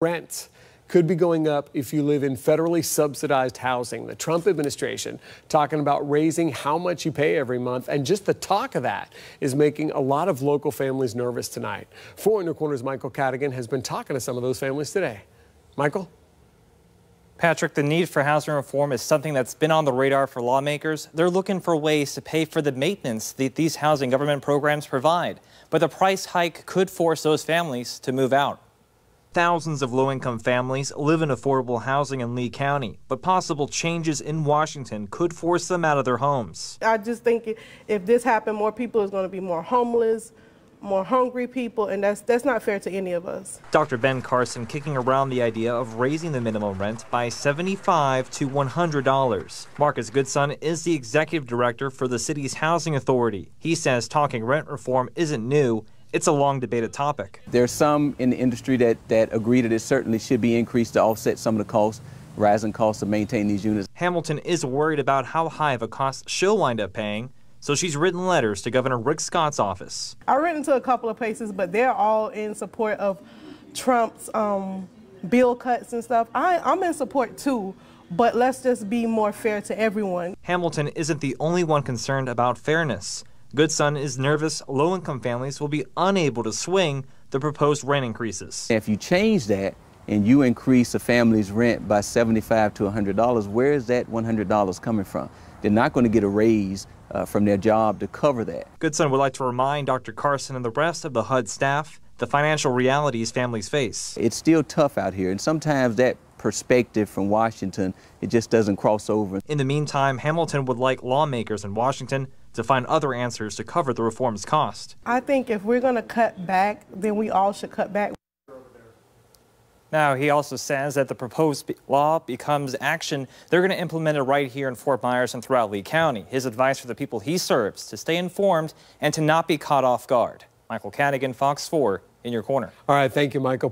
Rent could be going up if you live in federally subsidized housing. The Trump administration talking about raising how much you pay every month, and just the talk of that is making a lot of local families nervous tonight. 4 in your Corner's Michael Cadigan has been talking to some of those families today. Michael? Patrick, the need for housing reform is something that's been on the radar for lawmakers. They're looking for ways to pay for the maintenance that these housing government programs provide. But the price hike could force those families to move out. Thousands of low-income families live in affordable housing in Lee County, but possible changes in Washington could force them out of their homes. I just think if this happened, more people is going to be more homeless, more hungry people, and that's not fair to any of us. Dr. Ben Carson kicking around the idea of raising the minimum rent by $75 to $100. Marcus Goodson is the executive director for the city's housing authority. He says talking rent reform isn't new. It's a long debated topic. There's some in the industry that agree that it certainly should be increased to offset some of the costs, rising costs to maintain these units. Hamilton is worried about how high of a cost she'll wind up paying, so she's written letters to Governor Rick Scott's office. I've written to a couple of places, but they're all in support of Trump's bill cuts and stuff. I'm in support too, but let's just be more fair to everyone. Hamilton isn't the only one concerned about fairness. Goodson is nervous low-income families will be unable to swing the proposed rent increases. If you change that and you increase a family's rent by $75 to $100, where is that $100 coming from? They're not going to get a raise from their job to cover that. Goodson would like to remind Dr. Carson and the rest of the HUD staff the financial realities families face. It's still tough out here, and sometimes that perspective from Washington, it just doesn't cross over. In the meantime, Hamilton would like lawmakers in Washington to find other answers to cover the reform's cost. I think if we're going to cut back, then we all should cut back. Now, he also says that the proposed law becomes action. They're going to implement it right here in Fort Myers and throughout Lee County. His advice for the people he serves: to stay informed and to not be caught off guard. Michael Cadigan, Fox 4, in your corner. All right, thank you, Michael.